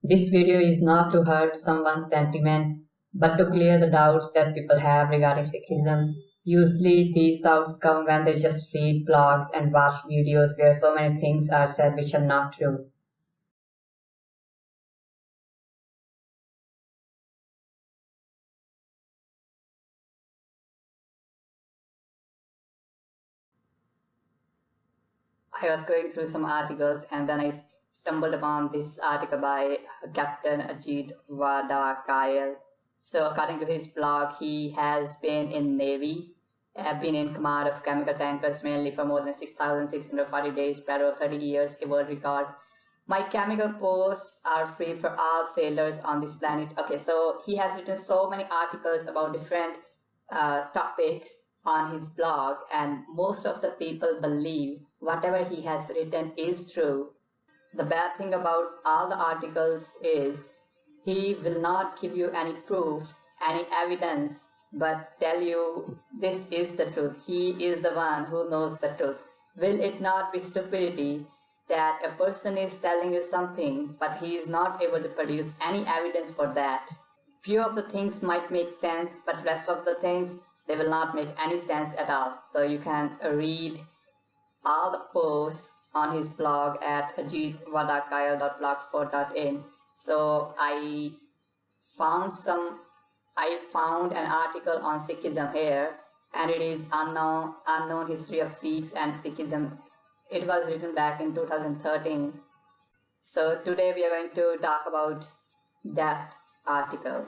This video is not to hurt someone's sentiments, but to clear the doubts that people have regarding Sikhism. Usually, these doubts come when they just read blogs and watch videos where so many things are said which are not true. I was going through some articles and then I stumbled upon this article by Captain Ajit Vadakayil. So according to his blog, he has been in Navy, been in command of chemical tankers mainly for more than 6,640 days, paddled 30 years, a world record. My chemical posts are free for all sailors on this planet. Okay, so he has written so many articles about different topics on his blog, and most of the people believe whatever he has written is true. The bad thing about all the articles is he will not give you any proof, any evidence, but tell you this is the truth. He is the one who knows the truth. Will it not be stupidity that a person is telling you something, but he is not able to produce any evidence for that? Few of the things might make sense, but rest of the things, they will not make any sense at all. So you can read all the posts on his blog at ajitvadakayil.blogspot.in. So I found an article on Sikhism here, and it is unknown history of Sikhs and Sikhism. It was written back in 2013. So today we are going to talk about that article.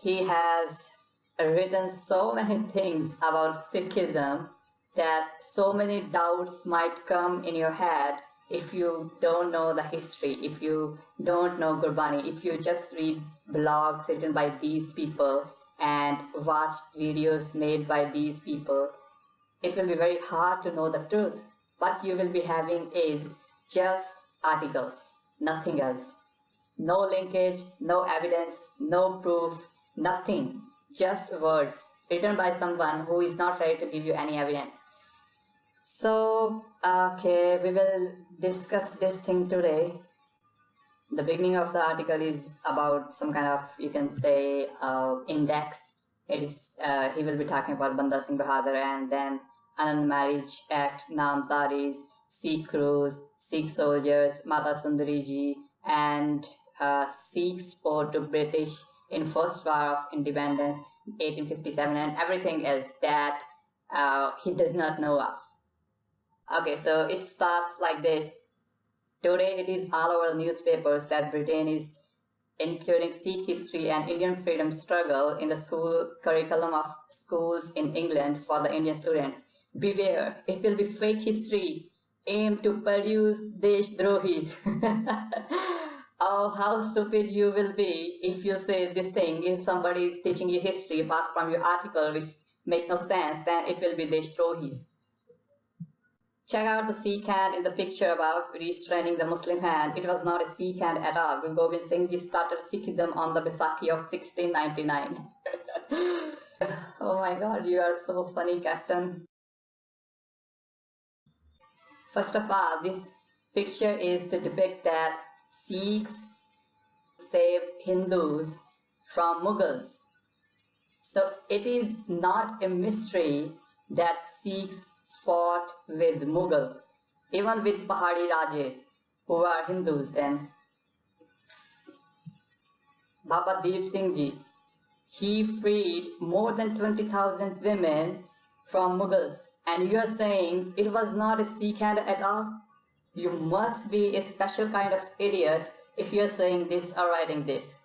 He has written so many things about Sikhism that so many doubts might come in your head if you don't know the history, if you don't know Gurbani, if you just read blogs written by these people and watch videos made by these people. It will be very hard to know the truth. What you will be having is just articles, nothing else. No linkage, no evidence, no proof, nothing. Just words written by someone who is not ready to give you any evidence. So, okay, we will discuss this thing today. The beginning of the article is about some kind of, you can say, index. It is, he will be talking about Banda Singh Bahadur, and then Anand Marriage Act, Namtaris, Sikh crews, Sikh soldiers, Mata Sundari Ji, and Sikh support to British in First War of Independence, 1857, and everything else that he does not know of. Okay, so it starts like this. Today it is all over newspapers that Britain is including Sikh history and Indian freedom struggle in the school curriculum of schools in England for the Indian students. Beware, it will be fake history aimed to produce Deshdrohis. Oh, how stupid you will be if you say this thing. If somebody is teaching you history apart from your article which make no sense, then it will be Deshdrohis. Check out the Sikh hand in the picture above, restraining the Muslim hand. It was not a Sikh hand at all. Guru Gobind Singh Ji started Sikhism on the Baisakhi of 1699. Oh my god, you are so funny, Captain. First of all, this picture is to depict that Sikhs saved Hindus from Mughals. So it is not a mystery that Sikhs fought with Mughals, even with Pahadi Rajas, who are Hindus then. Baba Deep Singh Ji, he freed more than 20,000 women from Mughals, and you are saying it was not a Sikh hand at all? You must be a special kind of idiot if you are saying this or writing this.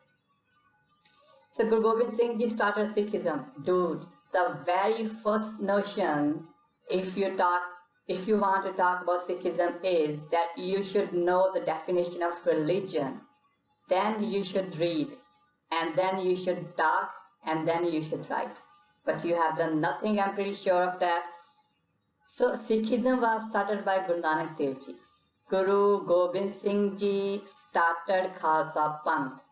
So Guru Gobind Singh Ji started Sikhism. Dude, the very first notion, if you want to talk about Sikhism, is that you should know the definition of religion. Then you should read, and then you should talk, and then you should write. But you have done nothing, I'm pretty sure of that. So Sikhism was started by Guru Nanak Dev Ji. Guru Gobind Singh Ji started Khalsa Panth.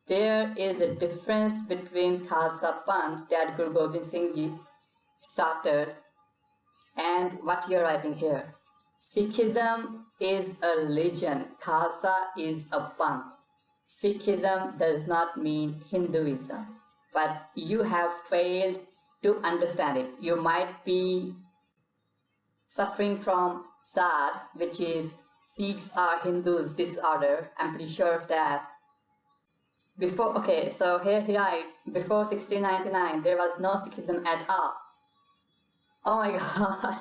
There is a difference between Khalsa Panth that Guru Gobind Singh Ji started and what you're writing here. Sikhism is a religion. Khalsa is a panth. Sikhism does not mean Hinduism, but you have failed to understand it. You might be suffering from SAD, which is Sikhs are Hindus disorder. I'm pretty sure of that. So here he writes, before 1699, there was no Sikhism at all. Oh my god.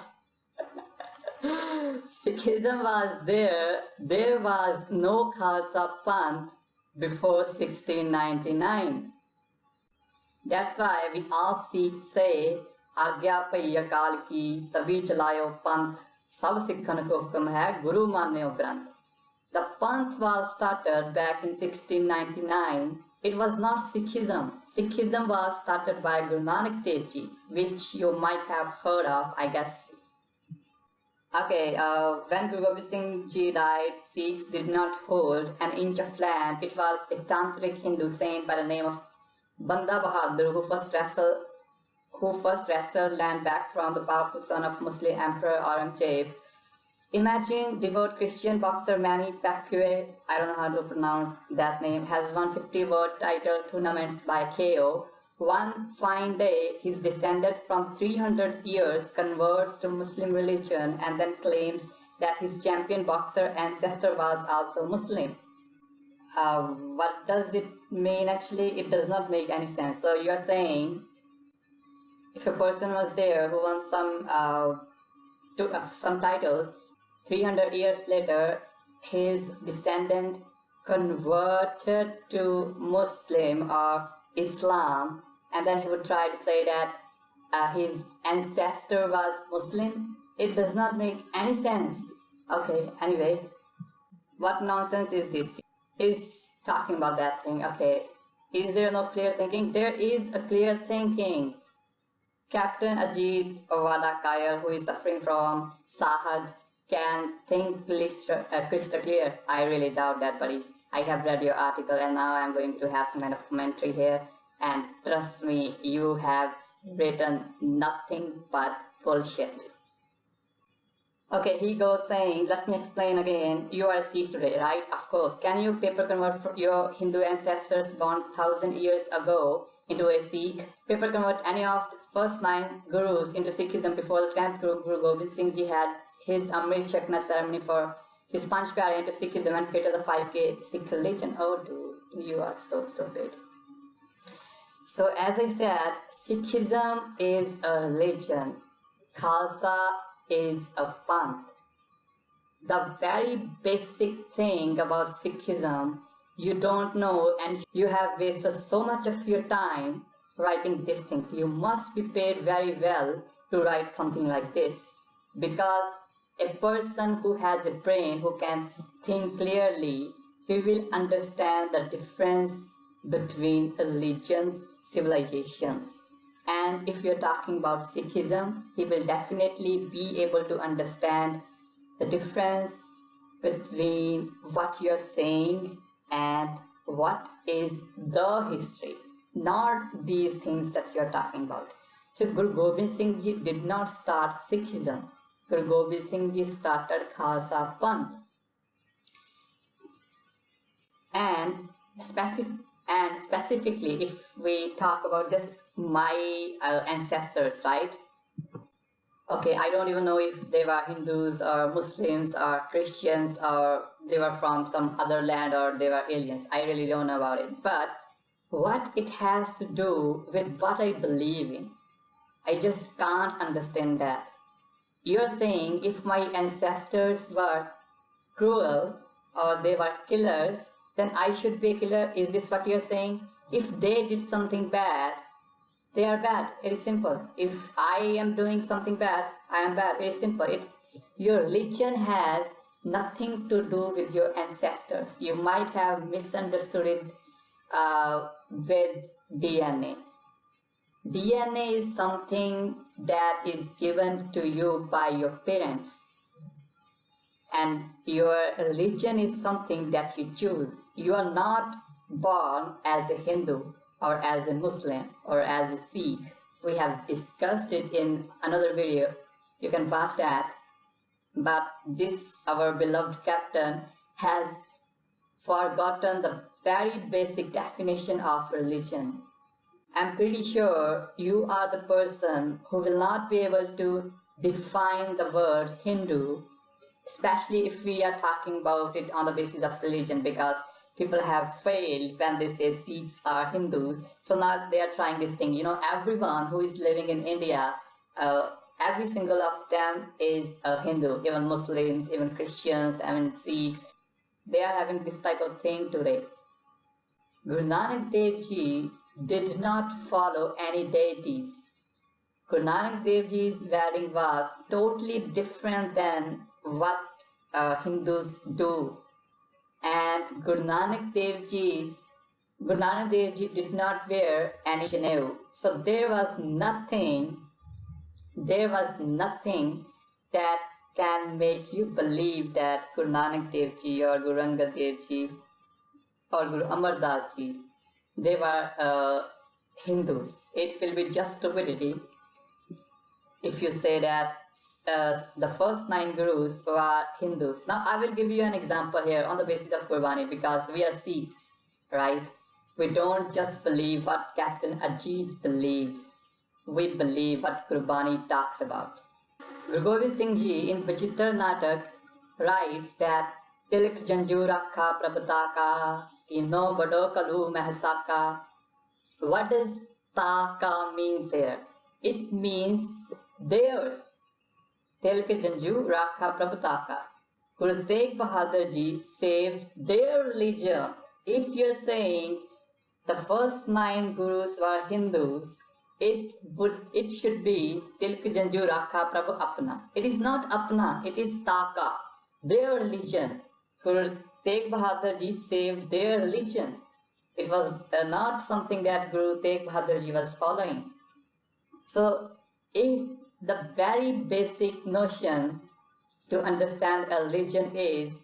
Sikhism was there. There was no Khalsa Panth before 1699. That's why we all Sikhs say, Agya Pai Akal Ki, Tabi Chalayo Panth, Sab Sikhan Ko Hukam Hai, Guru Manyo Granth. The Panth was started back in 1699. It was not Sikhism. Sikhism was started by Guru Nanak Dev Ji, which you might have heard of, I guess. Okay, when Guru Gobind Singh Ji died, Sikhs did not hold an inch of land. It was a tantric Hindu saint by the name of Banda Bahadur who first wrestled land back from the powerful son of Muslim Emperor Aurangzeb. Imagine devout Christian boxer Manny Pacquiao, I don't know how to pronounce that name, has won 50 world title tournaments by KO. One fine day, his descendant from 300 years converts to Muslim religion and then claims that his champion boxer ancestor was also Muslim. What does it mean actually? It does not make any sense. So you're saying if a person was there who won some titles, 300 years later, his descendant converted to Muslim or Islam, and then he would try to say that his ancestor was Muslim. It does not make any sense. Okay, anyway, what nonsense is this? Is talking about that thing. Okay, is there no clear thinking? There is a clear thinking. Captain Ajit Vadakayil, who is suffering from Sahad, can think crystal clear. I really doubt that, buddy. I have read your article and now I'm going to have some kind of commentary here. And trust me, you have written nothing but bullshit. Okay, he goes saying, let me explain again. You are a Sikh today, right? Of course. Can you paper convert your Hindu ancestors born 1,000 years ago into a Sikh? Paper convert any of the first 9 gurus into Sikhism before the 10th Guru, Guru Gobind Singh Ji had his Amrit Shakna ceremony for his Panch Pyare into Sikhism and created the 5K Sikh religion. Oh dude, you are so stupid. So as I said, Sikhism is a religion. Khalsa is a panth. The very basic thing about Sikhism you don't know, and you have wasted so much of your time writing this thing. You must be paid very well to write something like this, because a person who has a brain, who can think clearly, he will understand the difference between religions, civilizations. And if you're talking about Sikhism, he will definitely be able to understand the difference between what you're saying and what is the history, not these things that you're talking about. So Guru Gobind Singh Ji did not start Sikhism. Guru Gobind Singh Ji started Khalsa Panth. And specifically, if we talk about just my ancestors, right? Okay, I don't even know if they were Hindus or Muslims or Christians or they were from some other land or they were aliens. I really don't know about it. But what it has to do with what I believe in, I just can't understand that. You're saying if my ancestors were cruel or they were killers, then I should be a killer. Is this what you're saying? If they did something bad, they are bad. It is simple. If I am doing something bad, I am bad. It is simple. Your religion has nothing to do with your ancestors. You might have misunderstood it with DNA. DNA is something that is given to you by your parents. And your religion is something that you choose. You are not born as a Hindu or as a Muslim or as a Sikh. We have discussed it in another video. You can watch that. But this, our beloved captain, has forgotten the very basic definition of religion. I'm pretty sure you are the person who will not be able to define the word Hindu, especially if we are talking about it on the basis of religion, because people have failed when they say Sikhs are Hindus. So now they are trying this thing. Everyone who is living in India, every single of them is a Hindu, even Muslims, even Christians, even Sikhs. They are having this type of thing today. Guru Nanak Dev Ji did not follow any deities. Guru Nanak Dev Ji's wedding was totally different than what Hindus do. And Guru Nanak Dev Ji did not wear any janeu. So there was nothing that can make you believe that Guru Nanak Dev Ji or Guru Angad Dev Ji or Guru Amar Das Ji, they were Hindus. It will be just stupidity if you say that the first 9 gurus were Hindus. Now I will give you an example here on the basis of Gurbani, because we are Sikhs, right? We don't just believe what Captain Ajit believes. We believe what Gurbani talks about. Guru Gobind Singh Ji in Vichitra Natak writes that Tilk Janju Rakha Prabhataka Ino Bado Kalu Mahasaka. What does Taka means here? It means theirs. Tilk Janju Rakha Prabhataka. Guru Tegh Bahadur Ji saved their religion. If you're saying the first 9 gurus were Hindus, it should be Tilk Janju Rakha Prabhu Apna. It is not Apna, it is Taka, their religion. Guru Tegh Bahadur Ji saved their religion. It was not something that Guru Tegh Bahadur Ji was following. So, if the very basic notion to understand a religion is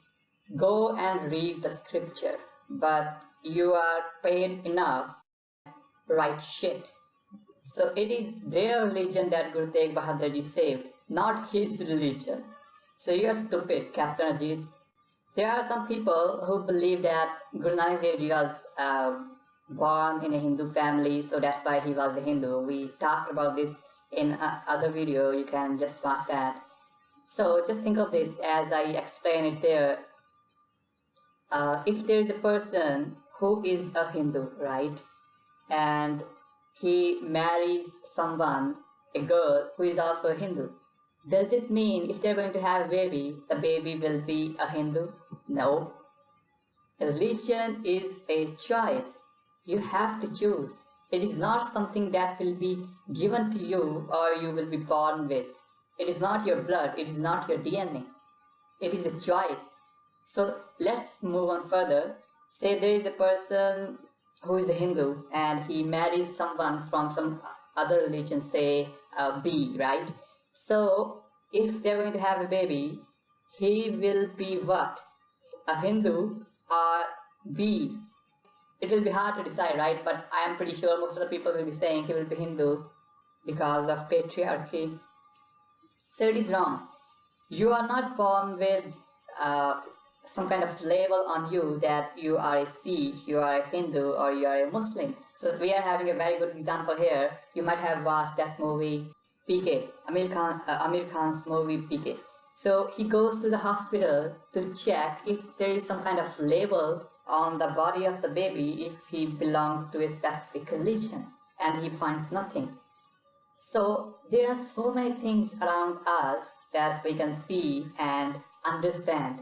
go and read the scripture, but you are paid enough, write shit. So it is their religion that Guru Tegh Bahadur Ji saved, not his religion. So you are stupid, Captain Ajit. There are some people who believe that Guru Nanak Dev Ji was born in a Hindu family, so that's why he was a Hindu. We talked about this in other video, you can just watch that. So just think of this as I explain it there. If there is a person who is a Hindu, right, and he marries someone, a girl who is also a Hindu, does it mean if they're going to have a baby, the baby will be a Hindu? No. Religion is a choice. You have to choose. It is not something that will be given to you or you will be born with. It is not your blood. It is not your DNA. It is a choice. So let's move on further. Say there is a person who is a Hindu and he marries someone from some other religion, say B, right? So if they're going to have a baby, he will be what? A Hindu or B? It will be hard to decide, right? But I am pretty sure most of the people will be saying he will be Hindu because of patriarchy. So it is wrong. You are not born with some kind of label on you that you are a Sikh, you are a Hindu, or you are a Muslim. So we are having a very good example here. You might have watched that movie PK, Amir Khan's movie PK. So he goes to the hospital to check if there is some kind of label on the body of the baby if he belongs to a specific religion, and he finds nothing. So there are so many things around us that we can see and understand,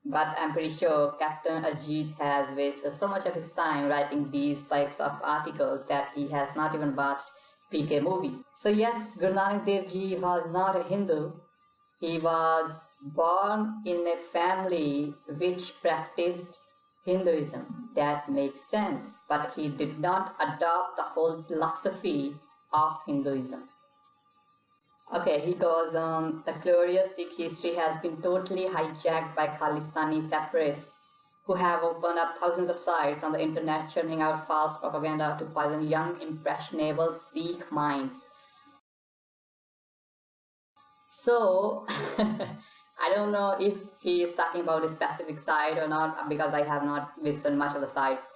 but I'm pretty sure Captain Ajit has wasted so much of his time writing these types of articles that he has not even watched PK movie. So yes, Guru Nanak Dev Ji was not a Hindu. He was born in a family which practiced Hinduism. That makes sense, but he did not adopt the whole philosophy of Hinduism. Okay, he goes on. The glorious Sikh history has been totally hijacked by Khalistani separatists who have opened up thousands of sites on the internet, churning out false propaganda to poison young, impressionable Sikh minds. So, I don't know if he is talking about a specific site or not, because I have not visited much of the sites.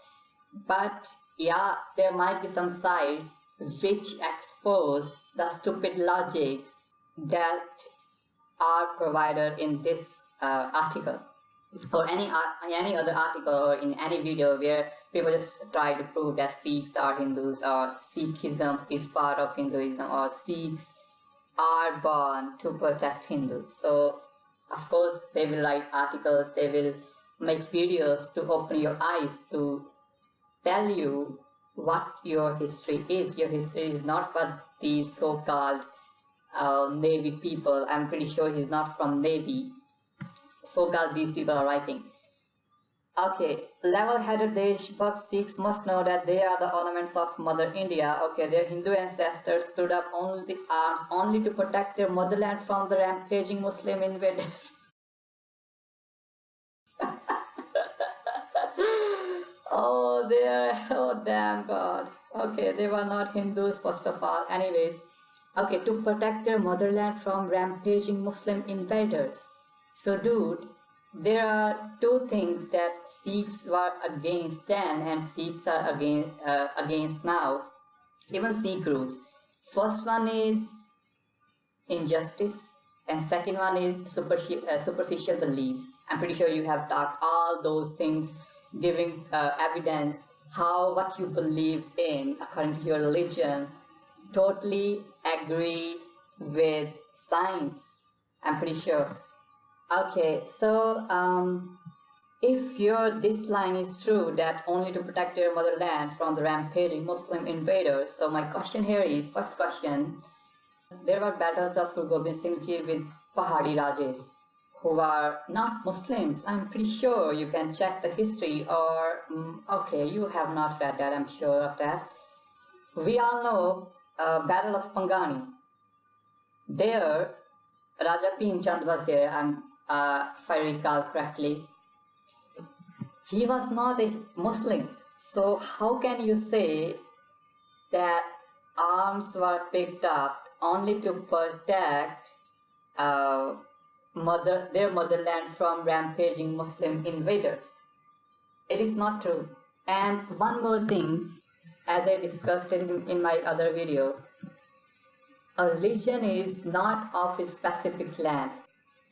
But yeah, there might be some sites which expose the stupid logics that are provided in this article, or any other article, or in any video where people just try to prove that Sikhs are Hindus, or Sikhism is part of Hinduism, or Sikhs are born to protect Hindus. So of course they will write articles, they will make videos to open your eyes, to tell you what your history is. Your history is not what these so-called Navy people, I'm pretty sure he's not from Navy, so-called these people are writing. Okay, level-headed Deshbhakt Sikhs must know that they are the ornaments of Mother India. Okay, their Hindu ancestors stood up only arms only to protect their motherland from the rampaging Muslim invaders. Oh damn God. Okay, they were not Hindus first of all. Anyways, okay, to protect their motherland from rampaging Muslim invaders. So dude, there are two things that Sikhs were against then and Sikhs are against now, even Sikh groups. First one is injustice, and second one is superficial beliefs. I'm pretty sure you have talked all those things, giving evidence how what you believe in according to your religion totally agrees with science. I'm pretty sure. Okay, so if this line is true, that only to protect their motherland from the rampaging Muslim invaders, so my question here is, first question, there were battles of Guru Gobind Singh Ji with Pahadi Rajas who are not Muslims. I'm pretty sure you can check the history, or okay, you have not read that, I'm sure of that. We all know Battle of Pangani. There, Raja Bhim Chand was there, if I recall correctly. He was not a Muslim. So how can you say that arms were picked up only to protect their motherland from rampaging Muslim invaders? It is not true. And one more thing, as I discussed in my other video, a religion is not of a specific land.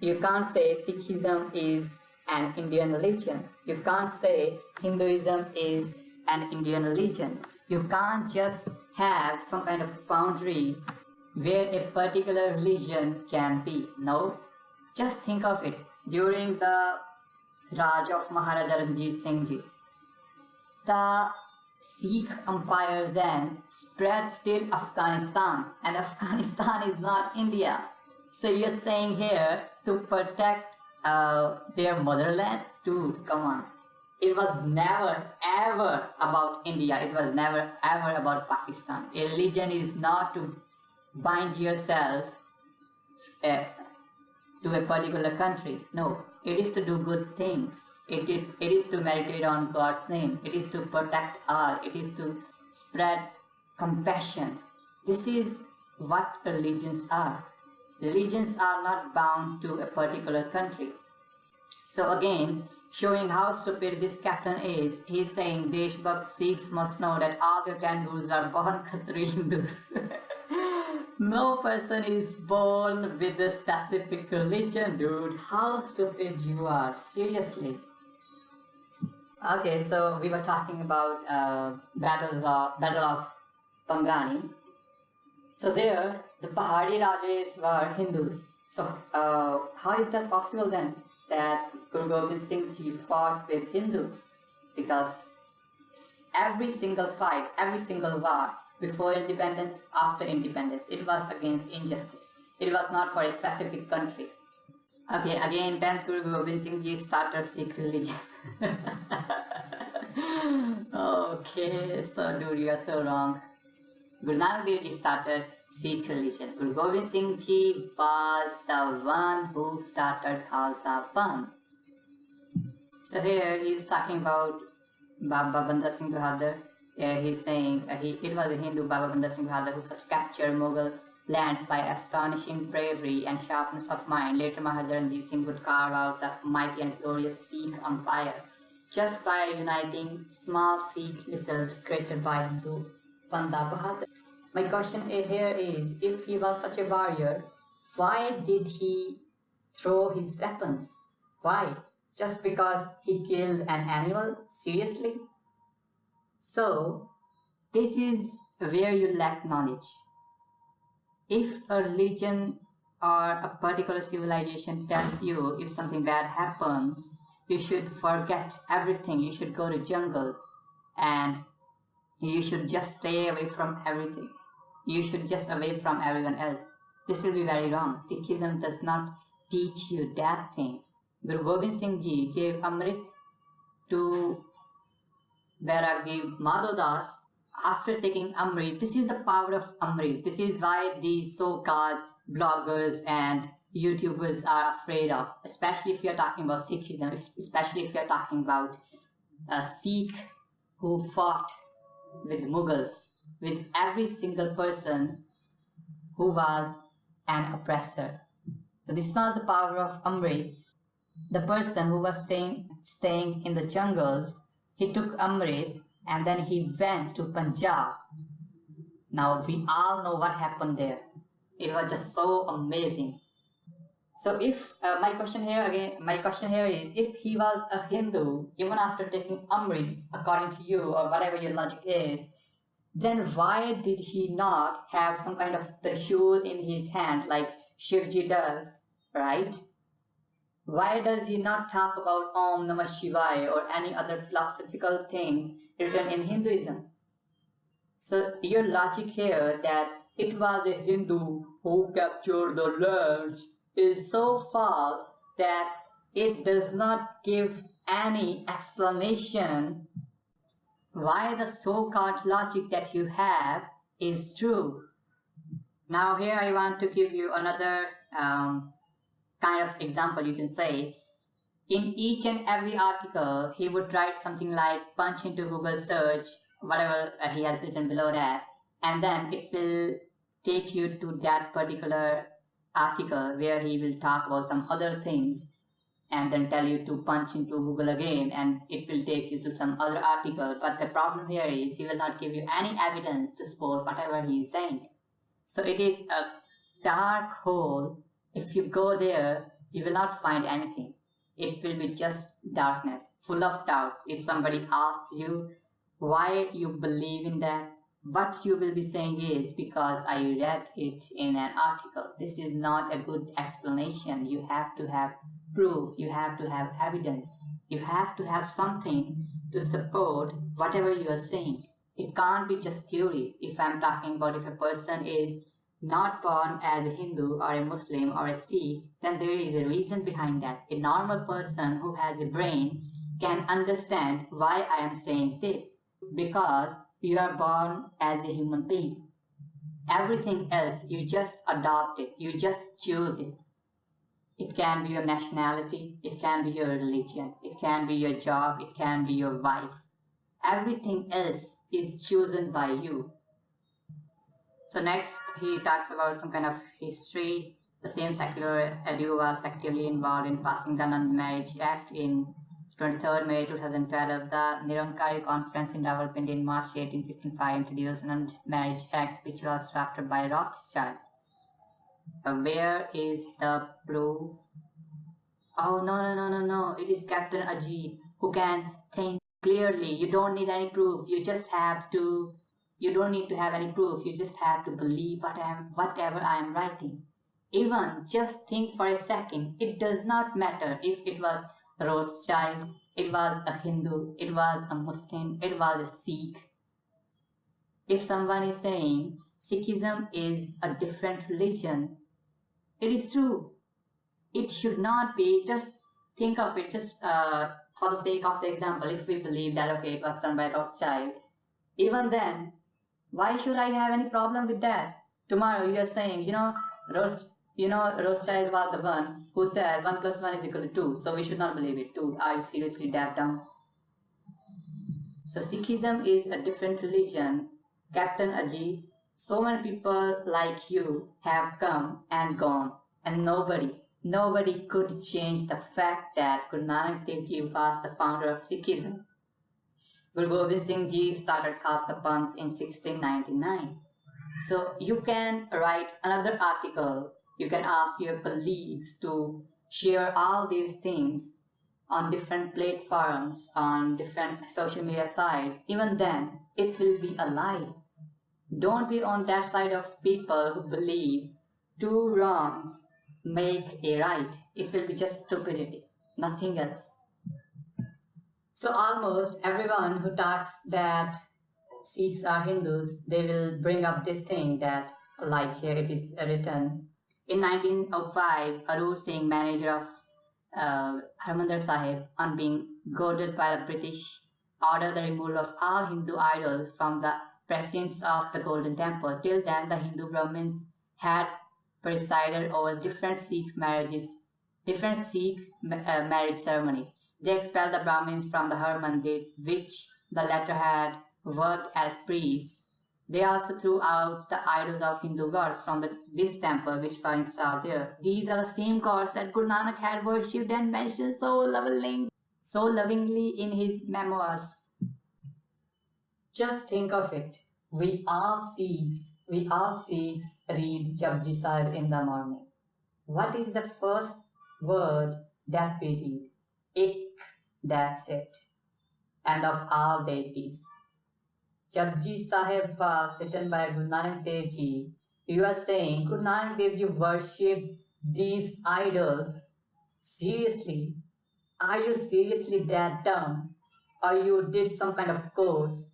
You can't say Sikhism is an Indian religion. You can't say Hinduism is an Indian religion. You can't just have some kind of boundary where a particular religion can be. No. Just think of it. During the Raj of Maharaja Ranjit Singh Ji, the Sikh empire then spread till Afghanistan, and Afghanistan is not India. So you're saying here to protect their motherland? Dude, come on. It was never ever about India. It was never ever about Pakistan. A religion is not to bind yourself to a particular country. No, it is to do good things. It is to meditate on God's name. It is to protect all. It is to spread compassion. This is what religions are. Religions are not bound to a particular country. So again, showing how stupid this captain is, he's saying Deshbhakt Sikhs must know that all their kangaroos are born Khatri Hindus. No person is born with a specific religion, dude. How stupid you are, seriously. Okay, so we were talking about Battle of Pangani. So there, the Pahadi Rajas were Hindus. So how is that possible then, that Guru Gobind Singh Ji fought with Hindus? Because every single fight, every single war, before independence, after independence, it was against injustice. It was not for a specific country. Okay, again, 10th Guru Gobind Singh Ji started Sikh religion. Okay, so dude, you are so wrong. Guru Nanak Dev Ji started Sikh religion. Guru Gobind Singh Ji was the one who started Khalsa Panth. So here he is talking about Baba Banda Singh Bahadur. He's saying it was a Hindu, Baba Banda Singh Bahadur, who first captured Mughal lands by astonishing bravery and sharpness of mind. Later, Maharaja Ranjit Singh would carve out the mighty and glorious Sikh empire just by uniting small Sikh missiles created by Hindu Banda Bahadur. My question here is, if he was such a warrior, why did he throw his weapons? Why? Just because he killed an animal? Seriously? So, this is where you lack knowledge. If a religion or a particular civilization tells you if something bad happens, you should forget everything. You should go to jungles and you should just stay away from everything. You should just away from everyone else. This will be very wrong. Sikhism does not teach you that thing. Guru Gobind Singh Ji gave Amrit to Bairagi Madho Das after taking Amrit. This is the power of Amrit. This is why these so-called bloggers and YouTubers are afraid of, especially if you're talking about Sikhism, especially if you're talking about a Sikh who fought with Mughals, with every single person who was an oppressor. So this was the power of Amrit. The person who was staying in the jungles, he took Amrit and then he went to Punjab. Now we all know what happened there. It was just so amazing. So if my question here is, if he was a Hindu, even after taking Amrit, according to you or whatever your logic is, then why did he not have some kind of trishul in his hand like Shivji does, right? Why does he not talk about Om Namah Shivaya or any other philosophical things written in Hinduism? So your logic here that it was a Hindu who captured the lands is so false that it does not give any explanation why the so-called logic that you have is true. Now here I want to give you another kind of example, you can say. In each and every article, he would write something like punch into Google search, whatever he has written below that, and then it will take you to that particular article where he will talk about some other things and then tell you to punch into Google again and it will take you to some other article. But the problem here is he will not give you any evidence to support whatever he is saying. So it is a dark hole. If you go there, you will not find anything. It will be just darkness, full of doubts. If somebody asks you why you believe in that, what you will be saying is because I read it in an article. This is not a good explanation. You have to have proof. You have to have evidence. You have to have something to support whatever you are saying. It can't be just theories. If I'm talking about if a person is not born as a Hindu or a Muslim or a Sikh, then there is a reason behind that. A normal person who has a brain can understand why I am saying this, because you are born as a human being. Everything else, you just adopt it, you just choose it. It can be your nationality, it can be your religion, it can be your job, it can be your wife. Everything else is chosen by you. So next, he talks about some kind of history. The same secular edu was actively involved in passing the Non-Marriage Act in 23rd May 2012. The Nirankari Conference in Rawalpindi in March 1855 introduced the Non-Marriage Act, which was drafted by Rothschild. Where is the proof? Oh, no. It is Captain Ajit who can think clearly. You don't need any proof. You don't need to have any proof. You just have to believe whatever I am writing. Even just think for a second. It does not matter if it was Rothschild, it was a Hindu, it was a Muslim, it was a Sikh. If someone is saying Sikhism is a different religion, it is true. It should not be. Just think of it, just for the sake of the example, if we believe that, okay, it was done by Rothschild, even then, why should I have any problem with that? Tomorrow you are saying, Rothschild was the one who said 1 + 1 is equal to 2, so we should not believe it. Dude, are you seriously that dumb? So Sikhism is a different religion. Captain Ajit So many people like you have come and gone, and nobody could change the fact that Guru Nanak Dev Ji was the founder of Sikhism. Guru Gobind Singh Ji started Khalsa Panth in 1699. So you can write another article, you can ask your colleagues to share all these things on different platforms, on different social media sites. Even then, it will be a lie. Don't be on that side of people who believe two wrongs make a right. It will be just stupidity, nothing else. So almost everyone who talks that Sikhs are Hindus, they will bring up this thing that, like here it is written, in 1905, Arur Singh, manager of Harmandir Sahib, on being goaded by the British, ordered the removal of all Hindu idols from the precincts of the Golden Temple. Till then, the Hindu Brahmins had presided over different Sikh marriage ceremonies. They expelled the Brahmins from the Harmandir, which the latter had worked as priests. They also threw out the idols of Hindu gods from this temple which were installed there. These are the same gods that Guru Nanak had worshipped and mentioned so lovingly in his memoirs. Just think of it. We all Sikhs read Japji Sahib in the morning. What is the first word that we read? Ik, that's it. And of all deities. Japji Sahib was written by Guru Nanak Dev Ji. You are saying Guru Nanak Dev Ji worshipped these idols. Seriously? Are you seriously that dumb? Or you did some kind of course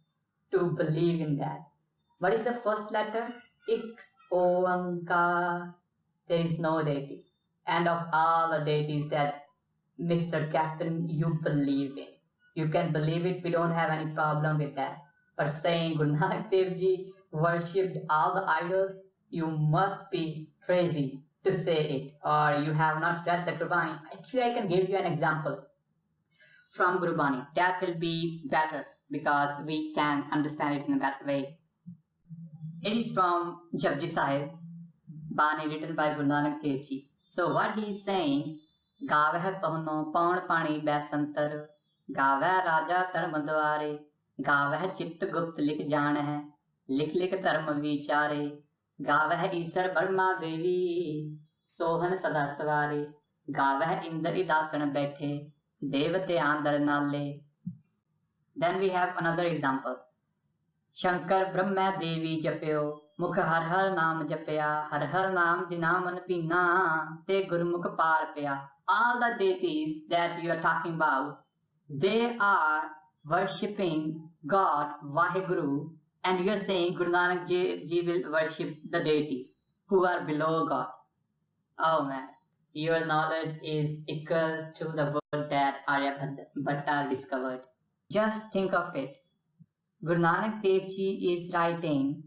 to believe in that? What is the first letter? Ik, Oankar. There is no deity. And of all the deities that Mr. Captain you believe in, you can believe it, we don't have any problem with that. But saying Guru Nanak Dev Ji worshipped all the idols, you must be crazy to say it, or you have not read the Gurbani. Actually, I can give you an example from Gurbani. That will be better because we can understand it in a better way. It is from Japji Sahib, Bani written by Guru Nanak Dev Ji. So what he is saying, Gaveh Pahno Paun Pani Basantar, Gaveh Raja Dharma Dware, Gaveh Chitt Gupt Lik Jaan Hai, Lik Dharma Vichare, Gaveh Isar Brahma Devi, Sohan Sada Savare, Gaveh Indri Dasan Bethe, Devate Andar Nale. Then we have another example. Shankar Brahma Devi Japyo, Mukh Har Har Naam Japya, Har Har Naam Dinaman Pina, Te Gurmukh Par Pya. All the deities that you are talking about, they are worshipping God, Waheguru, and you are saying Guru Nanak Ji will worship the deities who are below God. Oh man, your knowledge is equal to the word that Aryabhatta discovered. Just think of it. Guru Nanak Dev Ji is writing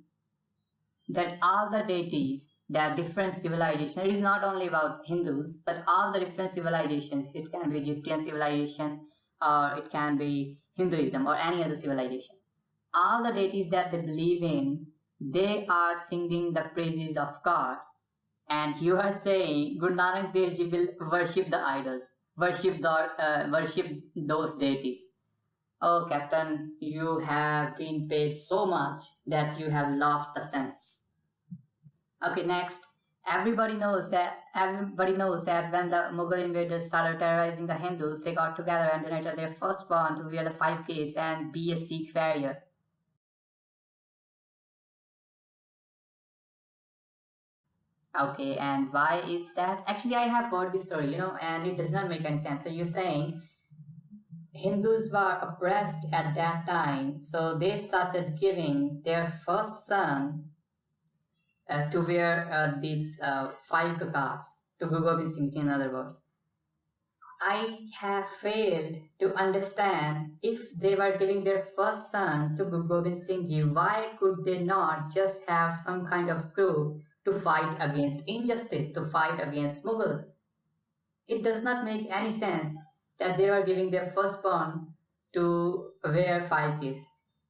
that all the deities, that different civilizations, it is not only about Hindus, but all the different civilizations, it can be Egyptian civilization, or it can be Hinduism, or any other civilization. All the deities that they believe in, they are singing the praises of God. And you are saying Guru Nanak Dev Ji will worship the idols, worship those deities. Oh, Captain, you have been paid so much that you have lost the sense. Okay, next. Everybody knows that when the Mughal invaders started terrorizing the Hindus, they got together and donated their firstborn to wear the 5Ks and be a Sikh warrior. Okay, and why is that? Actually, I have heard this story, and it does not make any sense. So you're saying Hindus were oppressed at that time, so they started giving their first son to wear these 5 kakars, to Guru Gobind Singh Ji, in other words. I have failed to understand, if they were giving their first son to Guru Gobind Singh Ji, why could they not just have some kind of group to fight against injustice, to fight against Mughals? It does not make any sense that they were giving their firstborn to wear 5 Ks.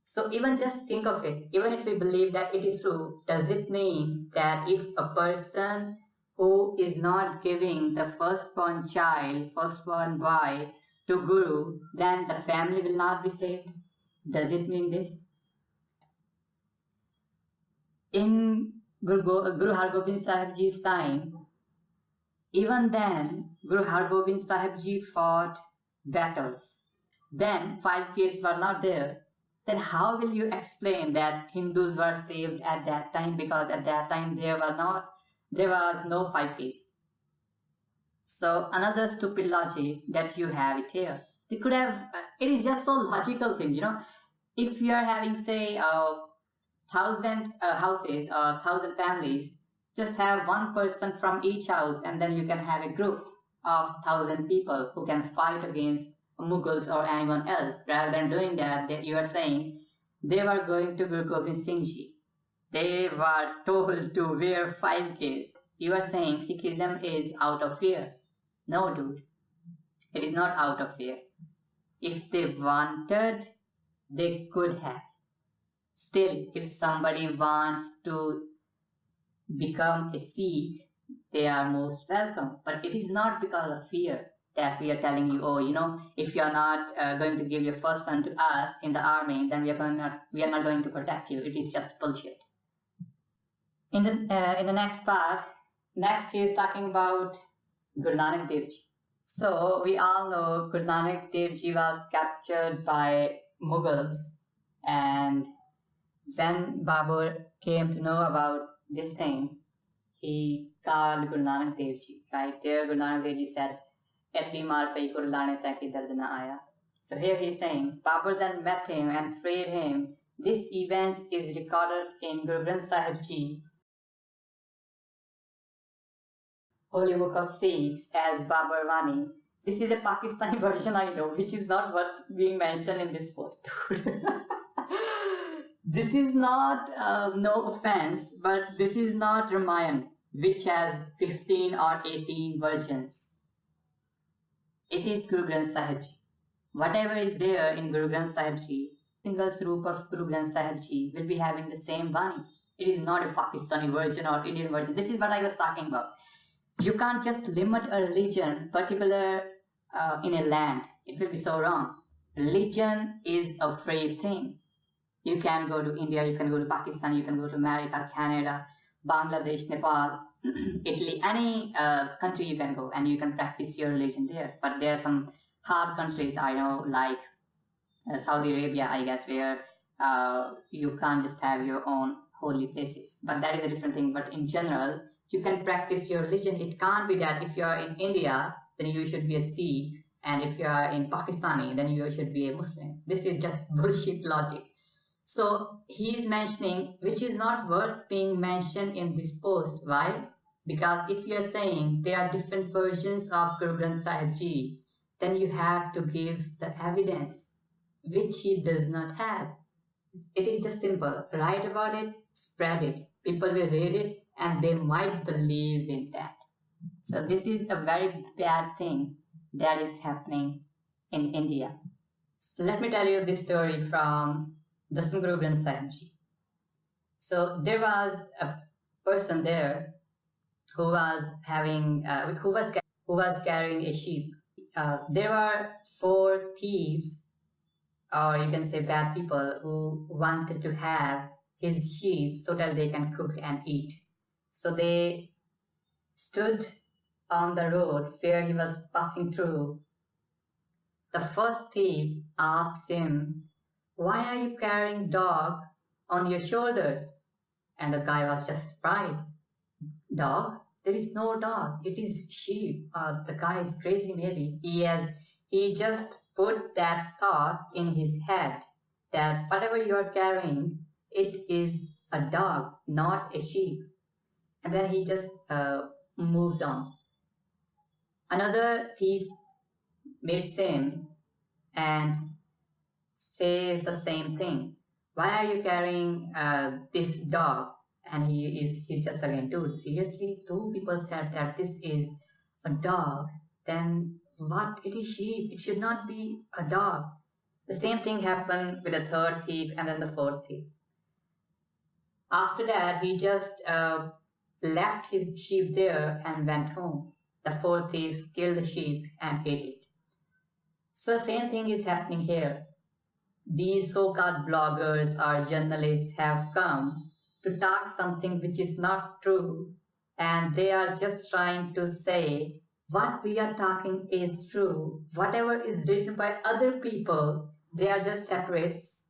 So even just think of it, even if we believe that it is true, does it mean that if a person who is not giving the firstborn child, firstborn boy to Guru, then the family will not be saved? Does it mean this? In Guru Hargobind Sahib Ji's time, even then, Guru Hargobind Sahib Ji fought battles. Then 5Ks were not there. Then how will you explain that Hindus were saved at that time? Because at that time there was no 5Ks. So another stupid logic that you have it here. They could have. It is just so logical thing, If you are having, say, 1,000 houses or 1,000 families, just have one person from each house, and then you can have a group of 1,000 people who can fight against Mughals or anyone else. Rather than doing that, you are saying they were going to Guru Gobind Singh Ji. They were told to wear 5Ks. You are saying Sikhism is out of fear. No, dude. It is not out of fear. If they wanted, they could have. Still, if somebody wants to become a Sikh, they are most welcome. But it is not because of fear that we are telling you, if you are not going to give your first son to us in the army, then we are not going to protect you. It is just bullshit. In the next part, he is talking about Guru Nanak Dev Ji. So we all know Guru Nanak Dev Ji was captured by Mughals, and when Babur came to know about this thing, he called Guru Nanak Dev Ji. Right there, Guru Nanak Dev Ji said, "Eti maar pai ko rulane tak ki dard na aaya." So here he is saying, Babur then met him and freed him. This event is recorded in Guru Granth Sahib Ji, Holy Book of Sikhs, as Babur Wani. This is a Pakistani version, I know, which is not worth being mentioned in this post. This is not, no offense, but this is not Ramayana, which has 15 or 18 versions. It is Guru Granth Sahib Ji. Whatever is there in Guru Granth Sahib Ji, single Swarup of Guru Granth Sahib Ji will be having the same Bani. It is not a Pakistani version or Indian version. This is what I was talking about. You can't just limit a religion particular in a land. It will be so wrong. Religion is a free thing. You can go to India, you can go to Pakistan, you can go to America, Canada, Bangladesh, Nepal, Italy, any country you can go and you can practice your religion there. But there are some hard countries, I know, like Saudi Arabia, I guess, where you can't just have your own holy places. But that is a different thing. But in general, you can practice your religion. It can't be that if you are in India, then you should be a Sikh, and if you are in Pakistani, then you should be a Muslim. This is just bullshit logic. So he is mentioning, which is not worth being mentioned in this post. Why? Because if you are saying there are different versions of Guru Granth Sahib Ji, then you have to give the evidence, which he does not have. It is just simple. Write about it, spread it. People will read it and they might believe in that. So this is a very bad thing that is happening in India. So let me tell you this story from Dasam Guru Granth Sahib Ji. So there was a person there who was carrying a sheep. There were 4 thieves, or you can say bad people, who wanted to have his sheep so that they can cook and eat. So they stood on the road where he was passing through. The first thief asks him, "Why are you carrying dog on your shoulders?" And the guy was just surprised. "Dog? There is no dog. It is sheep." The guy is crazy maybe. He just put that thought in his head that whatever you are carrying, it is a dog, not a sheep. And then he just moves on. Another thief meets him and says the same thing. "Why are you carrying this dog?" And he's just again, "Dude, seriously? 2 people said that this is a dog. Then what? It is sheep. It should not be a dog." The same thing happened with the third thief and then the fourth thief. After that, he just left his sheep there and went home. The fourth thief killed the sheep and ate it. So same thing is happening here. These so-called bloggers or journalists have come to talk something which is not true, and they are just trying to say what we are talking is true. Whatever is written by other people, they are just separates,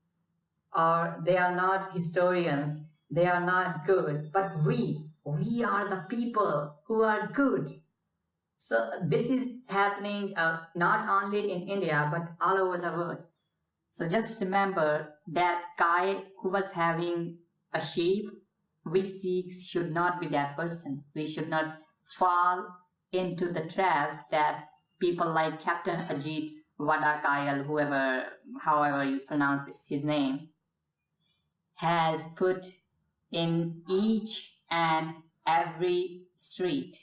or they are not historians, they are not good, but we are the people who are good. So this is happening not only in India but all over the world. So just remember that guy who was having a sheep, we Sikhs should not be that person. We should not fall into the traps that people like Captain Ajit Vadakayil, however you pronounce his name, has put in each and every street.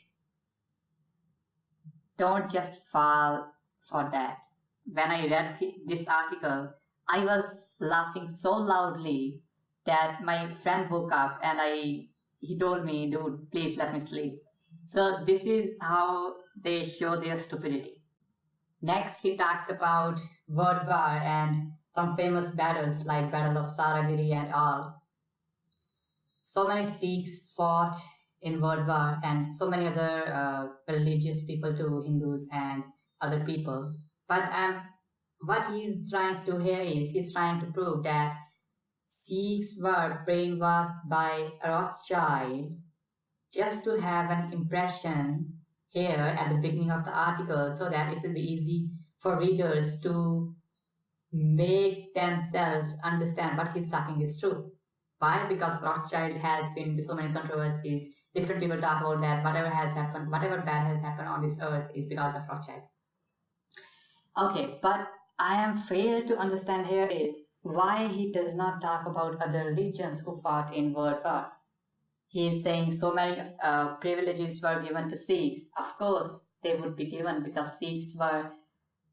Don't just fall for that. When I read this article, I was laughing so loudly that my friend woke up and he told me, dude, please let me sleep. So this is how they show their stupidity. Next, he talks about word war and some famous battles like Battle of Saragiri and all. So many Sikhs fought in World War and so many other religious people too, Hindus and other people. But what he's trying to do here is he's trying to prove that Sikhs were brainwashed by Rothschild just to have an impression here at the beginning of the article so that it will be easy for readers to make themselves understand what he's talking is true. Why? Because Rothschild has been into so many controversies. Different people talk about that. Whatever bad has happened on this earth is because of Rothschild. Okay, but I am failed to understand here is why he does not talk about other religions who fought in World War. He is saying so many privileges were given to Sikhs. Of course, they would be given because Sikhs were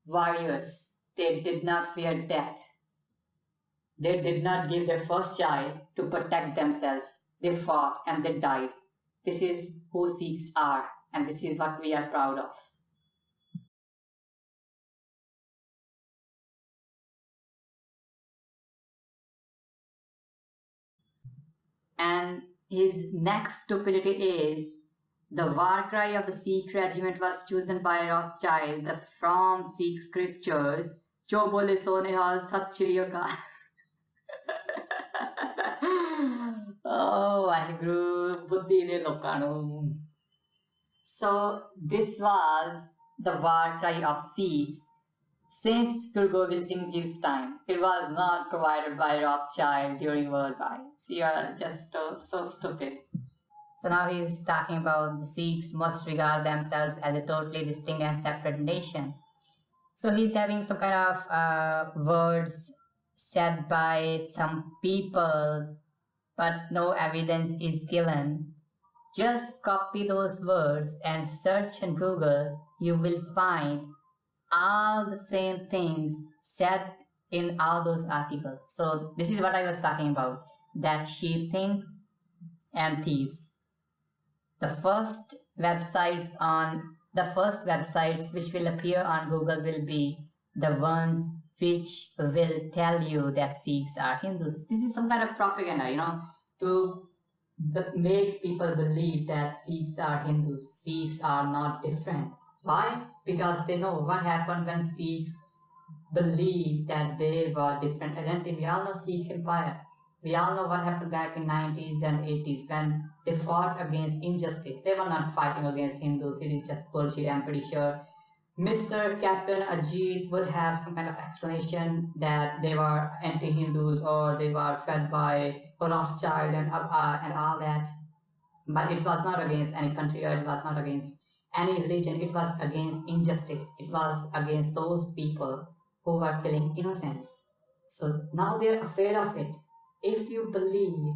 warriors. They did not fear death. They did not give their first child to protect themselves. They fought and they died. This is who Sikhs are, and this is what we are proud of. And his next stupidity is the war cry of the Sikh regiment was chosen by Rothschild from Sikh scriptures. Jo bole so nihal sat shri akal. Oh, Waheguru, buddhi de lokanu. So this was the war cry of Sikhs since Guru Gobind Singh Ji's time. It was not provided by Rothschild during World War. So you are just so stupid. So now he's talking about the Sikhs must regard themselves as a totally distinct and separate nation. So he's having some kind of words said by some people, but no evidence is given. Just copy those words and search in Google. You will find all the same things said in all those articles. So this is what I was talking about, that sheep thing and thieves. The first websites which will appear on Google will be the ones which will tell you that Sikhs are Hindus. This is some kind of propaganda, to make people believe that Sikhs are Hindus. Sikhs are not different. Why? Because they know what happened when Sikhs believed that they were different identity. We all know Sikh Empire. We all know what happened back in 90s and 80s when they fought against injustice. They were not fighting against Hindus. It is just bullshit, I'm pretty sure. Mr. Captain Ajit would have some kind of explanation that they were anti-Hindus or they were fed by Rothschild and all that. But it was not against any country, or it was not against any religion. It was against injustice. It was against those people who were killing innocents. So now they're afraid of it. If you believe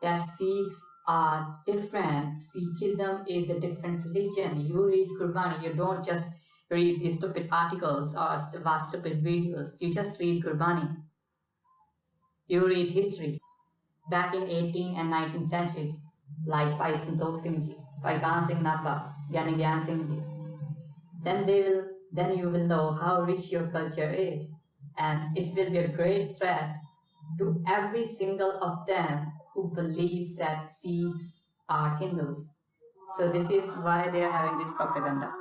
that Sikhs are different, Sikhism is a different religion, you read Quran, you don't just read these stupid articles or watch stupid videos. You just read Gurbani. You read history. Back in 18th and 19th centuries, like by Santokh Singh Ji, by Gyan Singh Napa, Gyan Singh Ji, then you will know how rich your culture is, and it will be a great threat to every single of them who believes that Sikhs are Hindus. So this is why they are having this propaganda.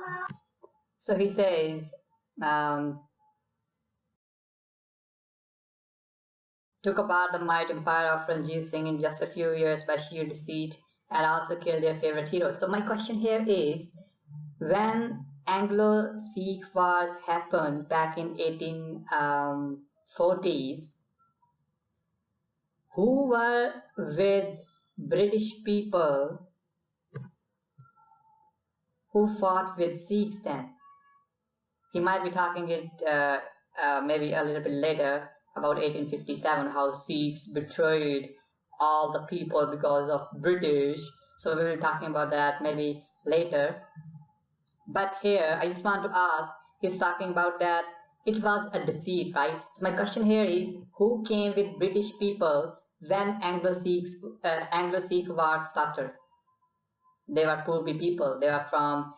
So he says, took apart the might empire of Ranjit Singh in just a few years by sheer deceit and also killed their favorite hero. So my question here is, when Anglo-Sikh wars happened back in 1840s, who were with British people who fought with Sikhs then? He might be talking it maybe a little bit later about 1857, how Sikhs betrayed all the people because of British. So we will be talking about that maybe later. But here, I just want to ask, he's talking about that it was a deceit, right? So my question here is, who came with British people when Anglo-Sikh war started? They were poor people. They were from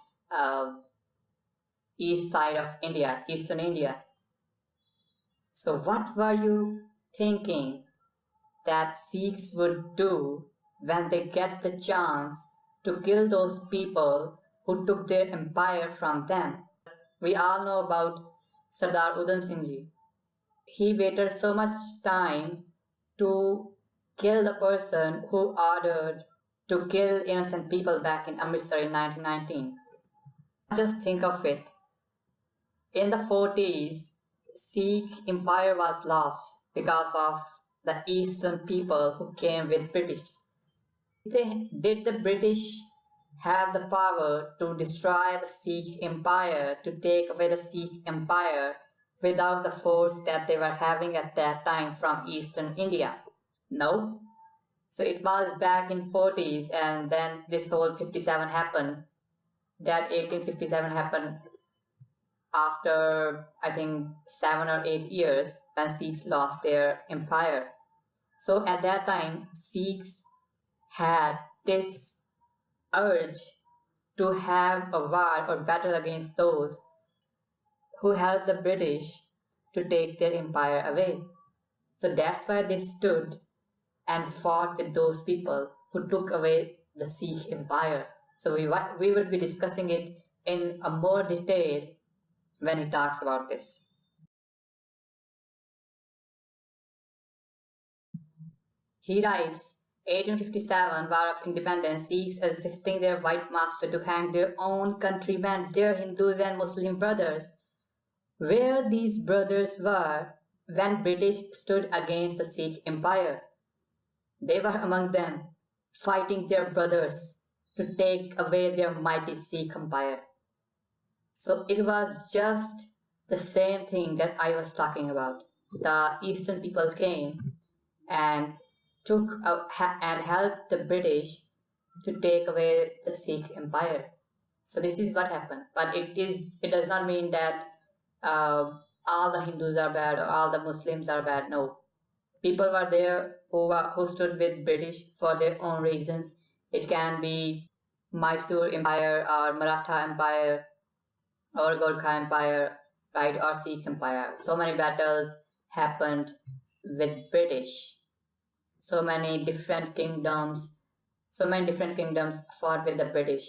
east side of India, eastern India. So what were you thinking that Sikhs would do when they get the chance to kill those people who took their empire from them? We all know about Sardar Udham Singh Ji. He waited so much time to kill the person who ordered to kill innocent people back in Amritsar in 1919. Just think of it. In the 40s, Sikh empire was lost because of the eastern people who came with British. Did the British have the power to destroy the Sikh empire, to take away the Sikh empire without the force that they were having at that time from eastern India? No. So it was back in 40s, and then this whole 57 happened. That 1857 happened after, I think, 7 or 8 years when Sikhs lost their empire. So at that time, Sikhs had this urge to have a war or battle against those who helped the British to take their empire away. So that's why they stood and fought with those people who took away the Sikh empire. So we will be discussing it in a more detail when he talks about this. He writes, 1857 War of Independence, Sikhs assisting their white master to hang their own countrymen, their Hindus and Muslim brothers. Where these brothers were when British stood against the Sikh empire. They were among them, fighting their brothers to take away their mighty Sikh empire. So it was just the same thing that I was talking about. The eastern people came and took and helped the British to take away the Sikh empire. So this is what happened. But it does not mean that all the Hindus are bad or all the Muslims are bad. No, people were there who stood with British for their own reasons. It can be Mysore Empire or Maratha Empire or Gorkha Empire, right, or Sikh Empire. So many battles happened with British. So many different kingdoms fought with the British.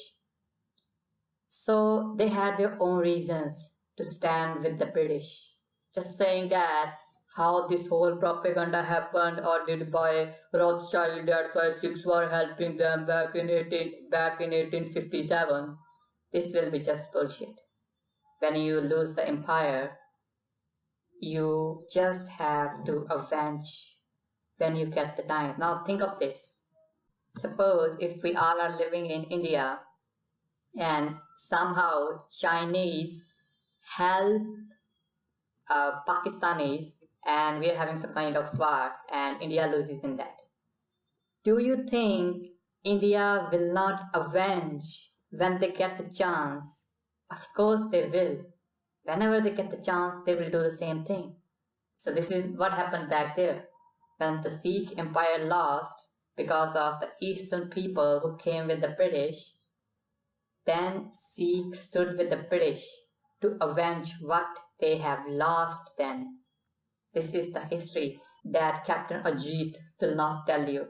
So they had their own reasons to stand with the British. Just saying that how this whole propaganda happened or did by Rothschild, that's why Sikhs were helping them back in 1857. This will be just bullshit. When you lose the empire, you just have to avenge when you get the time. Now think of this. Suppose if we all are living in India and somehow Chinese help Pakistanis and we are having some kind of war and India loses in that. Do you think India will not avenge when they get the chance Of course they will. Whenever they get the chance, they will do the same thing. So this is what happened back there. When the Sikh Empire lost because of the Eastern people who came with the British, then Sikhs stood with the British to avenge what they have lost then. This is the history that Captain Ajit will not tell you.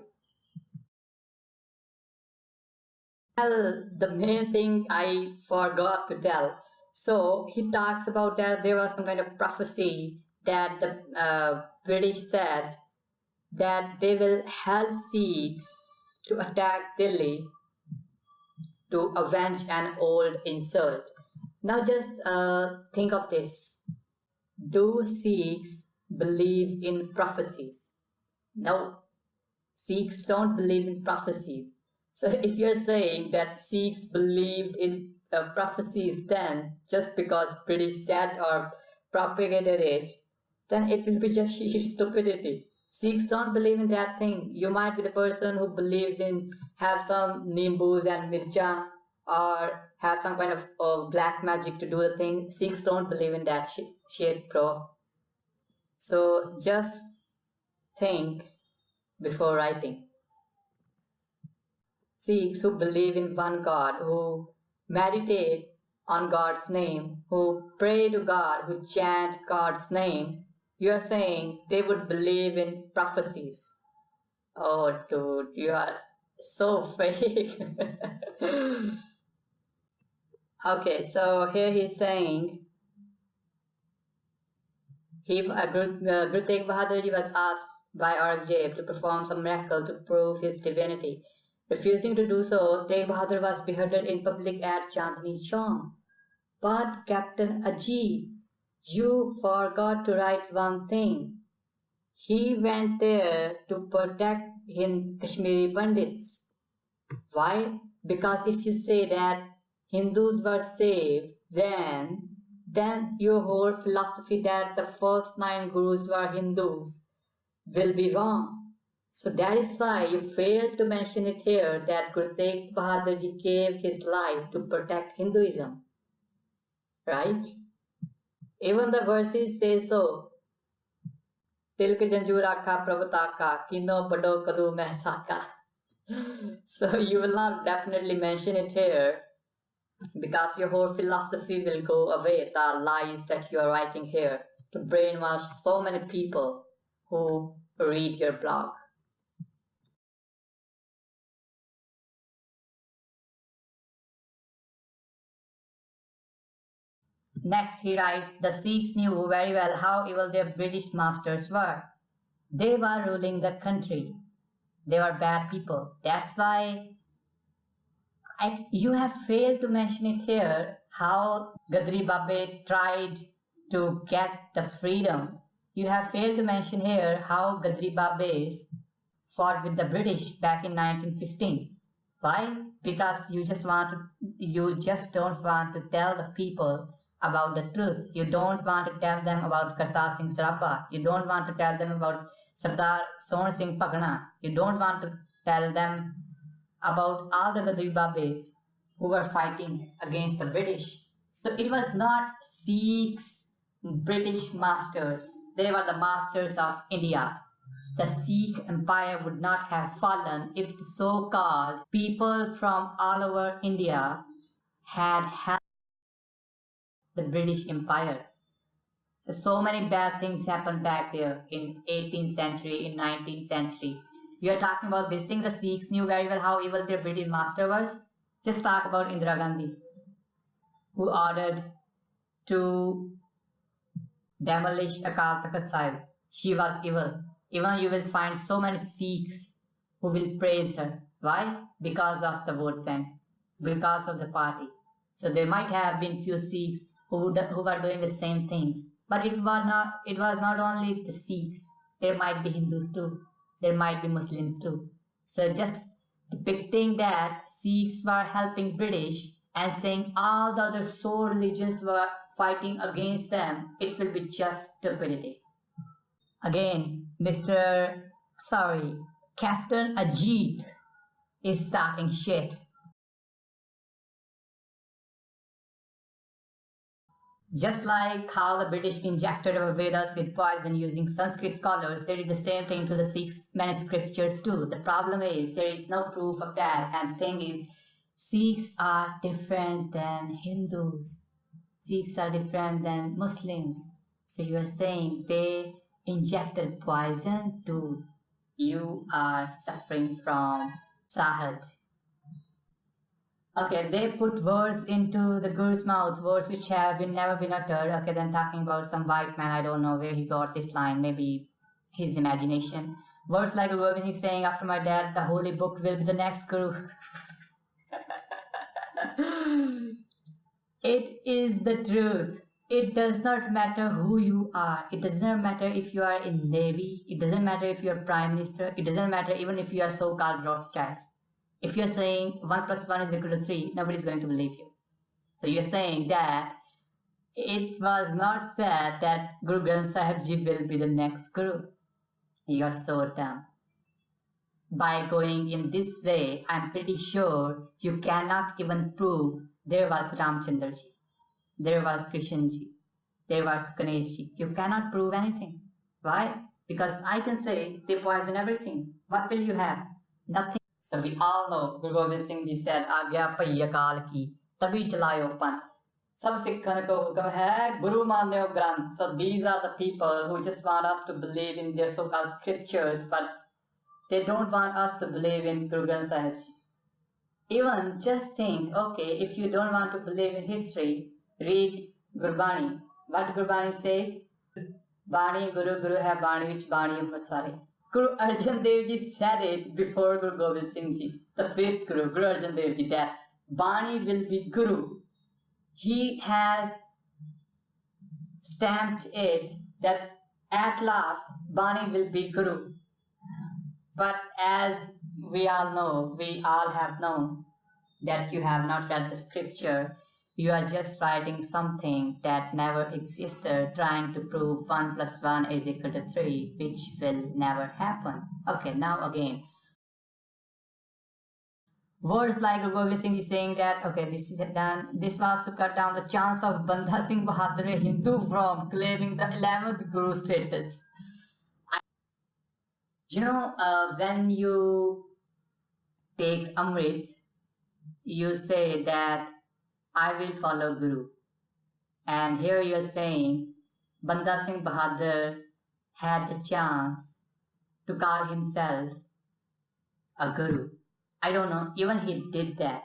Well, the main thing I forgot to tell. So he talks about that there was some kind of prophecy that the British said that they will help Sikhs to attack Delhi to avenge an old insult. Now just think of this. Do Sikhs believe in prophecies? No, Sikhs don't believe in prophecies. So if you're saying that Sikhs believed in prophecies then just because British said or propagated it, then it will be just sheer stupidity. Sikhs don't believe in that thing. You might be the person who believes in have some nimbus and mircha or have some kind of black magic to do the thing. Sikhs don't believe in that shit, bro. So just think before writing. Sikhs who believe in one God, who meditate on God's name, who pray to God, who chant God's name, you are saying they would believe in prophecies. Oh, dude, you are so fake. Okay, so here he's saying, Guru Tegh Bahadur Ji was asked by Aurangzeb to perform some miracle to prove his divinity. Refusing to do so, Tegh Bahadur was beheaded in public at Chandni Chowk. But Captain Ajit, you forgot to write one thing. He went there to protect Kashmiri Pandits. Why? Because if you say that Hindus were saved, then your whole philosophy that the first 9 gurus were Hindus will be wrong. So that is why you failed to mention it here that Guru Tegh Bahadur Ji gave his life to protect Hinduism. Right? Even the verses say so. Tilk janjura ka prabhataka kino bado kadu mehsaka. So you will not definitely mention it here because your whole philosophy will go away, the lies that you are writing here to brainwash so many people who read your blog. Next he writes, the Sikhs knew very well how evil their British masters were. They were ruling the country. They were bad people. That's why you have failed to mention it here, how Gadri Babe tried to get the freedom. You have failed to mention here how Gadri Babe fought with the British back in 1915. Why? Because you just don't want to tell the people about the truth. You don't want to tell them about Kartar Singh Sarabha. You don't want to tell them about Sardar Son Singh Pagna. You don't want to tell them about all the Gadri Babes who were fighting against the British. So it was not Sikhs, British masters. They were the masters of India. The Sikh Empire would not have fallen if the so-called people from all over India had helped the British Empire. So many bad things happened back there in 18th century, in 19th century. You are talking about this thing, the Sikhs knew very well how evil their British master was. Just talk about Indira Gandhi, who ordered to demolish Akal Takht Sahib. She was evil. Even you will find so many Sikhs who will praise her. Why? Because of the vote bank, because of the party. So there might have been few Sikhs who were doing the same things. But it was not only the Sikhs. There might be Hindus too. There might be Muslims too. So just depicting that Sikhs were helping British and saying all the other 4 religions were fighting against them, it will be just stupidity. Again, Captain Ajit is talking shit. Just like how the British injected our Vedas with poison using Sanskrit scholars, they did the same thing to the Sikh manuscriptures too. The problem is there is no proof of that, and thing is, Sikhs are different than Hindus. Sikhs are different than Muslims. So you are saying they injected poison too. You are suffering from Sahad. Okay, they put words into the Guru's mouth, words which have never been uttered. Okay, then talking about some white man, I don't know where he got this line, maybe his imagination. Words like Guru Gobind Singh saying, after my death, the holy book will be the next Guru. It is the truth. It does not matter who you are. It does not matter if you are in Navy. It doesn't matter if you are Prime Minister. It doesn't matter even if you are so-called Rothschild. If you're saying 1 plus 1 is equal to 3, nobody's going to believe you. So you're saying that it was not said that Guru Granth Sahib Ji will be the next Guru. You're so dumb. By going in this way, I'm pretty sure you cannot even prove there was Ramchandra Ji, there was Krishna Ji, there was Ganesh Ji. You cannot prove anything. Why? Because I can say they poison everything. What will you have? Nothing. So we all know Guru Gobind Singh Ji said, "Agya paiya kaal ki, tabhi chalayo panth." Sab Sikhan ko hukam hai, Guru manyo granth. So these are the people who just want us to believe in their so-called scriptures, but they don't want us to believe in Guru Granth Sahib Ji. Even just think, okay, if you don't want to believe in history, read Gurbani. What Gurbani says? Bani Guru Guru hai Bani vich Bani Amrit Sare. Guru Arjan Dev Ji said it before Guru Gobind Singh Ji, the fifth Guru, Guru Arjan Dev Ji, that Bani will be Guru. He has stamped it that at last Bani will be Guru. But as we all know, we all have known that you have not read the scripture. You are just writing something that never existed, trying to prove 1 plus 1 is equal to 3, which will never happen. Okay, now again. Words like Guru Gobind Singh is saying that, okay, this is done. This was to cut down the chance of Banda Singh Bahadur, a Hindu, from claiming the 11th Guru status. When you take Amrit, you say that I will follow Guru. And here you're saying Banda Singh Bahadur had the chance to call himself a Guru. I don't know, even he did that.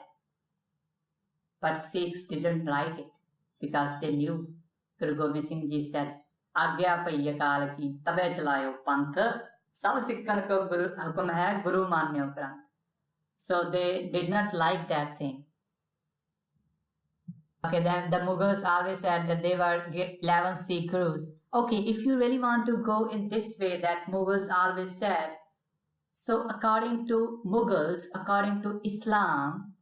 But Sikhs didn't like it because they knew. Guru Gobind Singh Ji said, Agya paiya kaal ki, tabe chalayo panth. Sab Sikhan ko hukum hai, Guru manyo granth. So they did not like that thing. Okay, then the Mughals always said that they were 11 Sikh Gurus. Okay, if you really want to go in this way that Mughals always said, so according to Mughals, according to Islam,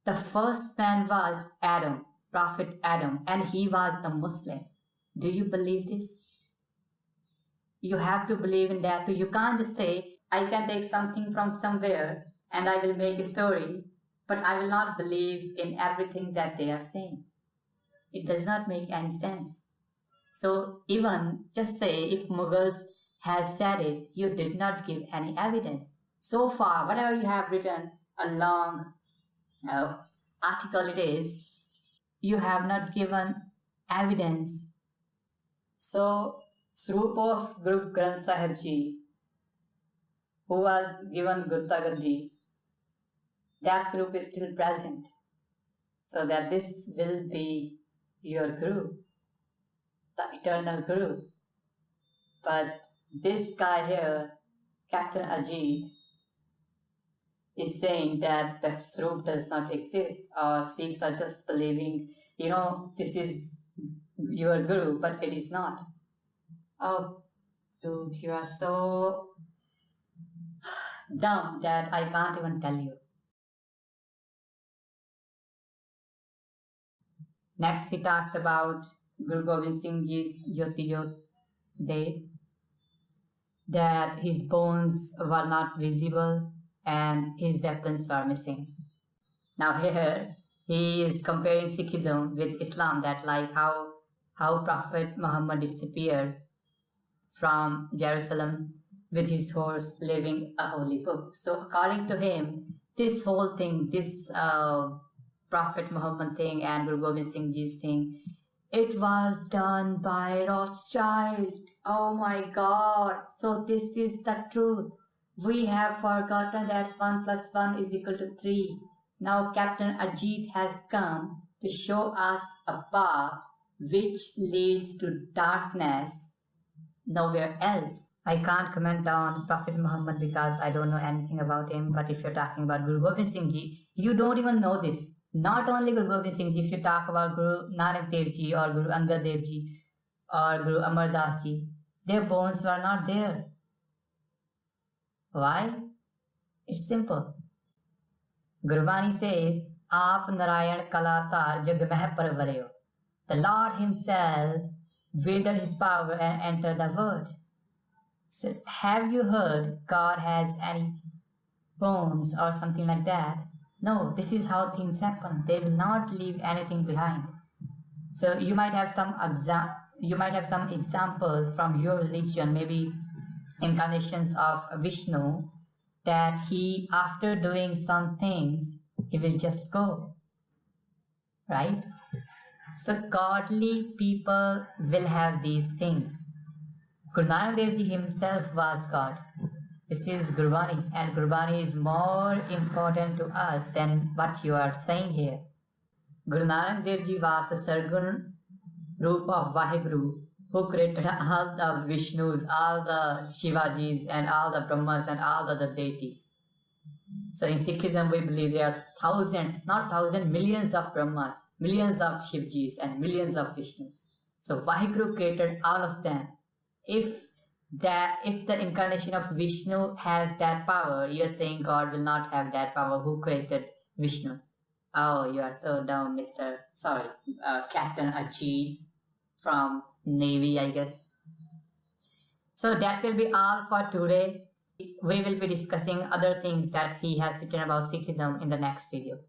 the first man was Adam, Prophet Adam, and he was a Muslim. Do you believe this? You have to believe in that too. You can't just say, I can take something from somewhere and I will make a story, but I will not believe in everything that they are saying. It does not make any sense. So even just say if Mughals have said it, you did not give any evidence. So far, whatever you have written, a long article it is, you have not given evidence. So, Sroop of Guru Granth Sahib Ji, who was given Gurta Gaddi, that Sroop is still present. So that this will be your Guru, the eternal Guru. But this guy here, Captain Ajit, is saying that the Sroop does not exist, or Sikhs are just believing, this is your Guru, but it is not. Oh, dude, you are so dumb that I can't even tell you. Next, he talks about Guru Gobind Singh Ji's Jyoti Jyot Day, that his bones were not visible and his weapons were missing. Now here, he is comparing Sikhism with Islam, that like how how Prophet Muhammad disappeared from Jerusalem with his horse leaving a holy book. So according to him, this whole thing, this Prophet Muhammad thing and Guru Gobind Singh Ji's thing, it was done by Rothschild. Oh my God. So this is the truth. We have forgotten that 1 + 1 is equal to 3. Now Captain Ajit has come to show us a path which leads to darkness nowhere else. I can't comment on Prophet Muhammad because I don't know anything about him, but if you're talking about Guru Gobind Singh Ji, you don't even know this. Not only Guru Gobind Singh Ji, if you talk about Guru Nanak Dev Ji or Guru Angad Dev Ji or Guru Amar Das Ji, their bones were not there. Why? It's simple. Gurbani says, Aap Narayan Kalatar Jagmeh Parvareo. The Lord Himself wielded His power and entered the world. So, have you heard God has any bones or something like that? No, this is how things happen. They will not leave anything behind. So you might have some examples from your religion, maybe incarnations of Vishnu, that he, after doing some things, he will just go, right? So godly people will have these things. Guru Nanak Dev Ji himself was God. This is Gurbani, and Gurbani is more important to us than what you are saying here. Guru Nanak Dev Ji was the Sargun Roop of Waheguru, who created all the Vishnus, all the Shivajis, and all the Brahmas, and all the other deities. So in Sikhism, we believe there are thousands, not thousands, millions of Brahmas, millions of Shivjis, and millions of Vishnus. So Waheguru created all of them. If the incarnation of Vishnu has that power, you're saying God will not have that power. Who created Vishnu? Oh, you are so dumb, Captain Ajit from Navy, I guess. So that will be all for today. We will be discussing other things that he has written about Sikhism in the next video.